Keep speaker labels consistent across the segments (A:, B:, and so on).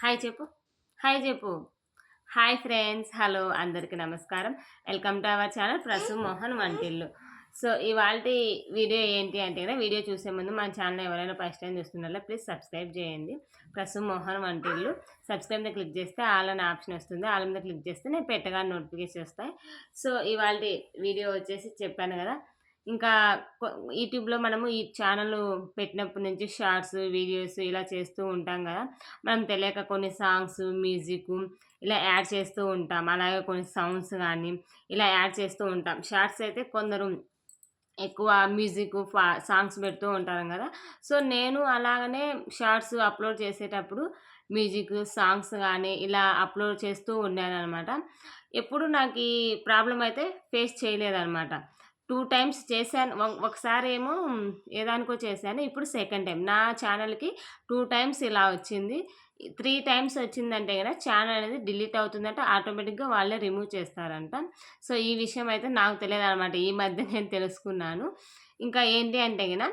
A: Hi చెప్పు. Hi చెప్పు. Hi friends. Hello అందరికీ నమస్కారం. Welcome to our channel Prasu Mohan వంటిల్లు. సో ఇవాల్టి వీడియో ఏంటి అంటే గనక వీడియో చూసే ముందు మన ఛానల్ ఎవరైనా ఫస్ట్ టైం చూస్తున్నారో ప్లీజ్ సబ్స్క్రైబ్ చేయండి. ప్రసు మోహన్ వంటిల్లు సబ్స్క్రైబ్ మీద క్లిక్ చేస్తే ఆల్ అనే ఆప్షన్ వస్తుంది. ఆల్ మీద క్లిక్ చేస్తే నేను పెట్టగానే నోటిఫికేషన్ వస్తాయి. సో ఇవాల్టి వీడియో వచ్చేసి చెప్పాను కదా, ఇంకా యూట్యూబ్లో మనము ఈ ఛానల్ పెట్టినప్పటి నుంచి షార్ట్స్ వీడియోస్ ఇలా చేస్తూ ఉంటాం కదా. మనం తెలియక కొన్ని సాంగ్స్ మ్యూజిక్ ఇలా యాడ్ చేస్తూ ఉంటాం. అలాగే కొన్ని సౌండ్స్ కానీ ఇలా యాడ్ చేస్తూ ఉంటాం. షార్ట్స్ అయితే కొందరు ఎక్కువ మ్యూజిక్ సాంగ్స్ పెడుతూ ఉంటారు కదా. సో నేను అలాగనే షార్ట్స్ అప్లోడ్ చేసేటప్పుడు మ్యూజిక్ సాంగ్స్ కానీ ఇలా అప్లోడ్ చేస్తూ ఉన్నాను అనమాట. ఎప్పుడు నాకు ఈ ప్రాబ్లం అయితే ఫేస్ చేయలేదన్నమాట. 2 టైమ్స్ చేశాను. ఒకసారి ఏమో ఏదానికో చేశాను. ఇప్పుడు సెకండ్ టైం నా ఛానల్‌కి 2 టైమ్స్ ఇలా వచ్చింది. 3 టైమ్స్ వచ్చిందంటే గనక ఛానల్ అనేది డిలీట్ అవుతుందంట. ఆటోమేటిక్‌గా వాళ్ళే రిమూవ్ చేస్తారంట. సో ఈ విషయం అయితే నాకు తెలియదనమాట. ఈ మధ్య నేను తెలుసుకున్నాను. ఇంకా ఏంటి అంటే గనక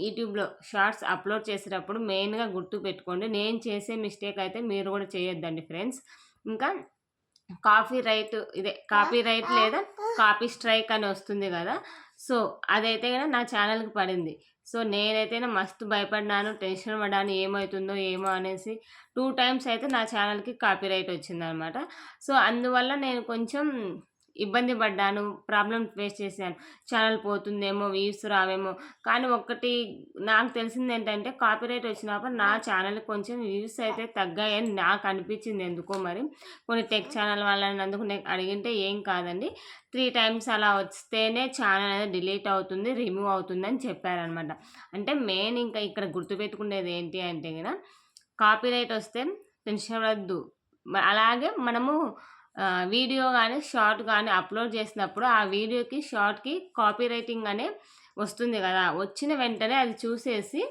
A: యూట్యూబ్‌లో షార్ట్స్ అప్లోడ్ చేసేటప్పుడు మెయిన్‌గా గుర్తుపెట్టుకోండి. నేను చేసే మిస్టేక్ అయితే మీరు కూడా చేయొద్దండి ఫ్రెండ్స్. ఇంకా కాపీ రైట్ లేదా కాపీ స్ట్రైక్ అని వస్తుంది కదా. సో అదైతే గనక నా ఛానల్‌కి పడింది. సో నేనైతే మస్తు భయపడ్డాను, టెన్షన్ పడ్డాను ఏమవుతుందో ఏమో అనేసి. 2 టైమ్స్ అయితే నా ఛానల్‌కి కాపీ రైట్ వచ్చిందనమాట. సో అందువల్ల నేను కొంచెం ఇబ్బంది పడ్డాను, ప్రాబ్లమ్ ఫేస్ చేశాను. ఛానల్ పోతుందేమో, వ్యూస్ రావేమో. కానీ ఒక్కటి నాకు తెలిసిందేంటంటే కాపీరైట్ వచ్చినప్పుడు నా ఛానల్‌కి కొంచెం వ్యూస్ అయితే తగ్గాయని నాకు అనిపించింది ఎందుకో మరి. కొన్ని టెక్ ఛానల్ వాళ్ళని అందుకు నేను అడిగింటే ఏం కాదండి, 3 టైమ్స్ అలా వస్తేనే ఛానల్ అనేది డిలీట్ అవుతుంది, రిమూవ్ అవుతుందని చెప్పారనమాట. అంటే మెయిన్ ఇంకా ఇక్కడ గుర్తుపెట్టుకునేది ఏంటి అంటే గనక కాపీరైట్ వస్తే టెన్షన్ పడొద్దు. అలాగే మనము వీడియో కానీ షార్ట్ కానీ అప్లోడ్ చేసినప్పుడు ఆ వీడియోకి షార్ట్కి కాపీ రైటింగ్ అనే వస్తుంది కదా. వచ్చిన వెంటనే అది చూసేసి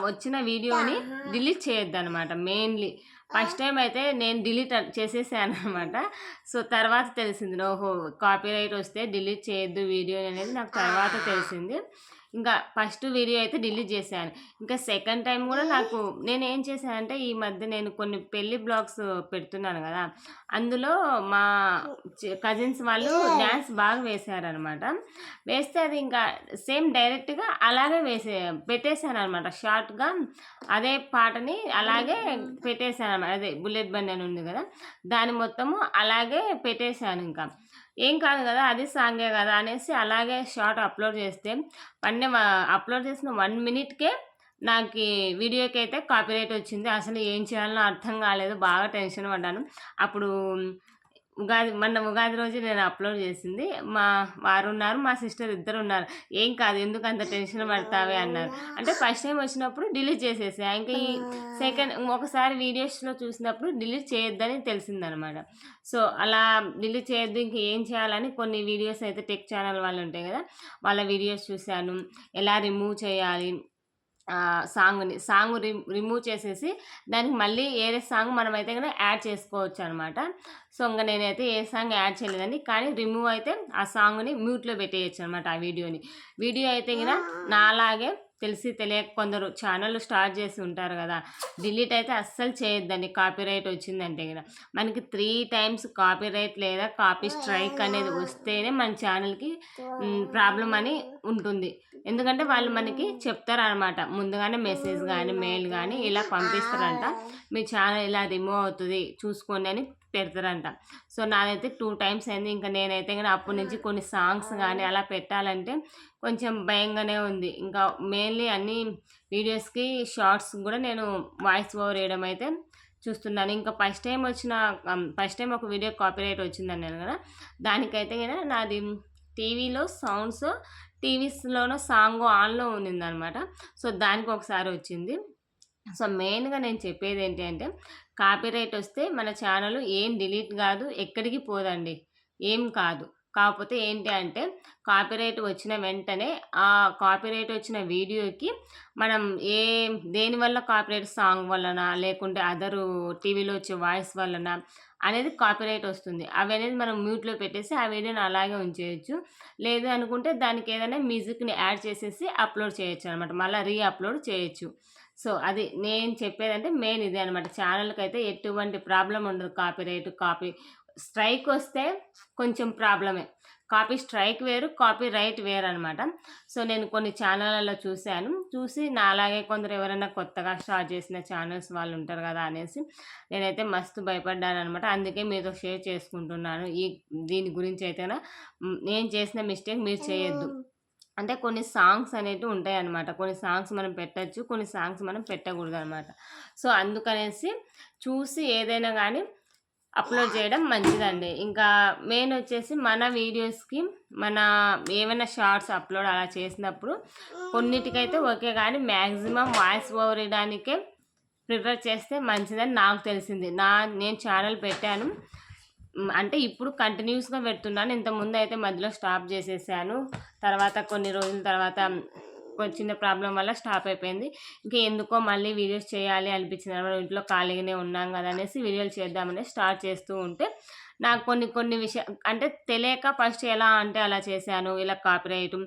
A: వచ్చిన వీడియోని డిలీట్ చేయొద్దనమాట మెయిన్లీ. ఫస్ట్ టైం అయితే నేను డిలీట్ చేసేసాను అనమాట. సో తర్వాత తెలిసింది, ఓహో కాపీ రైట్ వస్తే డిలీట్ చేయొద్దు వీడియో అనేది నాకు తర్వాత తెలిసింది. ఇంకా ఫస్ట్ వీడియో అయితే డిలీట్ చేశాను. ఇంకా సెకండ్ టైం కూడా నేనేం చేశానంటే ఈ మధ్య నేను కొన్ని పెళ్లి బ్లాగ్స్ పెడుతున్నాను కదా, అందులో మా కజిన్స్ వాళ్ళు డ్యాన్స్ బాగా వేశారనమాట. వేస్తే అది ఇంకా సేమ్ డైరెక్ట్గా అలాగే పెట్టేశాను అనమాట. షార్ట్గా అదే పాటని అలాగే పెట్టేశాను అనమాట. అదే బుల్లెట్ బండి అని ఉంది కదా, దాని మొత్తము అలాగే పెట్టేశాను. ఇంకా ఏం కాదు కదా, అది సాంగే కదా అనేసి అలాగే షార్ట్ అప్లోడ్ చేస్తే అప్లోడ్ చేసిన 1 మినిట్కే నాకు వీడియోకి అయితే కాపీరైట్ వచ్చింది. అసలు ఏం చేయాలో అర్థం కాలేదు, బాగా టెన్షన్ పడ్డాను. అప్పుడు ఉగాది రోజు నేను అప్లోడ్ చేసింది. మా వారు ఉన్నారు, మా సిస్టర్ ఇద్దరు ఉన్నారు. ఏం కాదు ఎందుకు అంత టెన్షన్ పడతావే అన్నారు. అంటే ఫస్ట్ టైం వచ్చినప్పుడు డిలీట్ చేసేసా. ఇంకా ఈ ఒకసారి వీడియోస్లో చూసినప్పుడు డిలీట్ చేయొద్దని తెలిసిందనమాట. సో అలా డిలీట్ చేయొద్దు, ఇంక ఏం చేయాలని కొన్ని వీడియోస్ అయితే టెక్ ఛానల్ వాళ్ళు ఉంటాయి కదా, వాళ్ళ వీడియోస్ చూశాను. ఎలా రిమూవ్ చేయాలి సాంగ్ రిమూవ్ చేసేసి దానికి మళ్ళీ ఏరే సాంగ్ మనమైతే కనుక యాడ్ చేసుకోవచ్చు అనమాట. సో ఇంకా నేనైతే ఏ సాంగ్ యాడ్ చేయలేదండి, కానీ రిమూవ్ అయితే ఆ సాంగ్ని మ్యూట్లో పెట్టేయచ్చు అనమాట. ఆ వీడియో అయితే కనుక నాలాగే తెలిసి తెలియక కొందరు ఛానల్ స్టార్ట్ చేసి ఉంటారు కదా, డిలీట్ అయితే అస్సలు చేయొద్దండి కాపీరైట్ వచ్చిందంటే కదా. మనకి 3 టైమ్స్ కాపీరైట్ లేదా కాపీ స్ట్రైక్ అనేది వస్తేనే మన ఛానల్కి ప్రాబ్లం అని ఉంటుంది. ఎందుకంటే వాళ్ళు మనకి చెప్తారనమాట, ముందుగానే మెసేజ్ కానీ మెయిల్ కానీ ఇలా పంపిస్తారంట, మీ ఛానల్ ఇలా రిమూవ్ అవుతుంది చూసుకోండి అని పెడతారంట. సో నాదైతే 2 టైమ్స్ అయింది. ఇంకా నేనైతే కానీ అప్పటి నుంచి కొన్ని సాంగ్స్ కానీ అలా పెట్టాలంటే కొంచెం భయంగానే ఉంది. ఇంకా మెయిన్లీ అన్ని వీడియోస్కి షార్ట్స్ కూడా నేను వాయిస్ ఓవర్ వేయడం అయితే చూస్తున్నాను. ఇంకా ఫస్ట్ టైం ఒక వీడియో కాపీరైట్ వచ్చిందన్నాను కదా, దానికైతే కదా నాది టీవీలో సౌండ్స్, టీవీస్లోనో సాంగ్ ఆన్లో ఉన్నిందనమాట. సో దానికి ఒకసారి వచ్చింది. సో మెయిన్గా నేను చెప్పేది ఏంటి అంటే కాపీరైట్ వస్తే మన ఛానల్ ఏం డిలీట్ కాదు, ఎక్కడికి పోదండి, ఏం కాదు. కాకపోతే ఏంటి అంటే కాపీరైట్ వచ్చిన వెంటనే ఆ కాపీరైట్ వచ్చిన వీడియోకి మనం దేనివల్ల కాపీరైట్, సాంగ్ వలన లేకుంటే అదరు టీవీలో వచ్చే వాయిస్ వలన అనేది కాపీరైట్ వస్తుంది. అవి అనేది మనం మ్యూట్లో పెట్టేసి ఆ వీడియోని అలాగే ఉంచేయచ్చు. లేదు అనుకుంటే దానికి ఏదైనా మ్యూజిక్ని యాడ్ చేసేసి అప్లోడ్ చేయొచ్చు అనమాట, మళ్ళీ అప్లోడ్ చేయొచ్చు. సో అది నేను చెప్పేదంటే మెయిన్ ఇదే అనమాట. ఛానల్‌కైతే ఎటువంటి ప్రాబ్లమ్ ఉండదు. కాపీ స్ట్రైక్ వస్తే కొంచెం ప్రాబ్లమే. కాపీ స్ట్రైక్ వేరు, కాపీ రైట్ వేరనమాట. సో నేను కొన్ని ఛానళ్ళలో చూశాను. చూసి నాలాగే కొందరు ఎవరైనా కొత్తగా స్టార్ట్ చేసిన ఛానల్స్ వాళ్ళు ఉంటారు కదా అనేసి నేనైతే మస్తు భయపడ్డాననమాట. అందుకే మీతో షేర్ చేసుకుంటున్నాను. దీని గురించి అయితేనా నేను చేసిన మిస్టేక్ మీరు చేయొద్దు. అంటే కొన్ని సాంగ్స్ అనేటివి ఉంటాయన్నమాట. కొన్ని సాంగ్స్ మనం పెట్టొచ్చు. కొన్ని సాంగ్స్ మనం పెట్టకూడదనమాట. సో అందుకనేసి చూసి ఏదైనా గానీ అప్లోడ్ చేయడం మంచిదండి. ఇంకా మెయిన్ వచ్చేసి మన వీడియోస్‌కి మన ఏవైనా షార్ట్స్ అప్లోడ్ అలా చేసినప్పుడు కొన్నిటికైతే ఓకే గానీ మ్యాక్సిమం వాయిస్ ఓవర్ ఇయడానికే ప్రిఫర్ చేస్తే మంచిదని నాకు తెలిసింది. నేను ఛానల్ పెట్టాను. అంటే ఇప్పుడు కంటిన్యూస్‌గా పెడుతున్నాను. ఇంతకుముందయితే మధ్యలో స్టాప్ చేసేసాను. తర్వాత కొన్ని రోజుల తర్వాత చిన్న ప్రాబ్లమ్ వల్ల స్టాప్ అయిపోయింది. ఇంకా ఎందుకో మళ్ళీ వీడియోస్ చేయాలి అనిపించిందనమాట. ఇంట్లో ఖాళీగానే ఉన్నాం కదా అనేసి వీడియోలు చేద్దామని స్టార్ట్ చేస్తూ ఉంటే నాకు కొన్ని అంటే తెలియక ఫస్ట్ ఎలా అంటే అలా చేశాను. ఇలా కాపీరైట్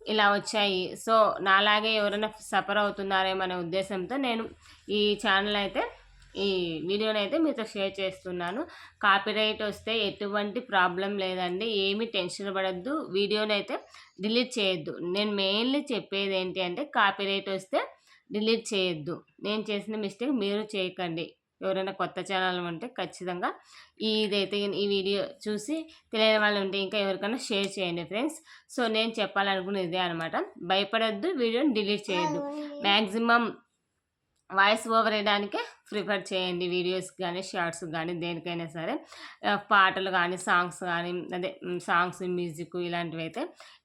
A: ఇలా వచ్చాయి. సో నాలాగే ఎవరైనా సఫర్ అవుతున్నారేమో అనే ఉద్దేశంతో నేను ఈ ఛానల్ అయితే ఈ వీడియోనైతే మీతో షేర్ చేస్తున్నాను. కాపీరైట్ వస్తే ఎటువంటి ప్రాబ్లం లేదండి. ఏమీ టెన్షన్ పడొద్దు. వీడియోనైతే డిలీట్ చేయొద్దు. నేను మెయిన్లీ చెప్పేది ఏంటి అంటే కాపీరైట్ వస్తే డిలీట్ చేయొద్దు. నేను చేసిన మిస్టేక్ మీరు చేయకండి. ఎవరైనా కొత్త ఛానల్ ఉంటే ఖచ్చితంగా ఇదైతే ఈ వీడియో చూసి తెలియని వాళ్ళు ఉంటే ఇంకా ఎవరికైనా షేర్ చేయండి ఫ్రెండ్స్. సో నేను చెప్పాలనుకున్నది ఇదే అనమాట. భయపడొద్దు. వీడియోని డిలీట్ చేయొద్దు. మ్యాక్సిమం వాయిస్ ఓవర్ వేయడానికే ప్రిఫర్ చేయండి. వీడియోస్ కానీ షార్ట్స్ కానీ దేనికైనా సరే. పాటలు కానీ సాంగ్స్ కానీ సాంగ్స్ మ్యూజిక్ ఇలాంటివి అయితే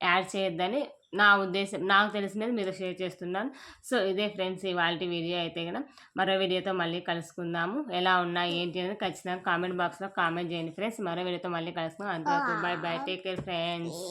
A: యాడ్ చేయొద్దని నా ఉద్దేశం. నాకు తెలిసినది మీతో షేర్ చేస్తున్నాను. సో ఇదే ఫ్రెండ్స్ ఇవాల్టి వీడియో అయితే కనుక మరో వీడియోతో మళ్ళీ కలుసుకుందాము. ఎలా ఉన్నాయి ఏంటి అనేది ఖచ్చితంగా కామెంట్ బాక్స్లో కామెంట్ చేయండి ఫ్రెండ్స్. మరో వీడియోతో మళ్ళీ కలుసుకుందాం. అంతవరకు by by, take care friends.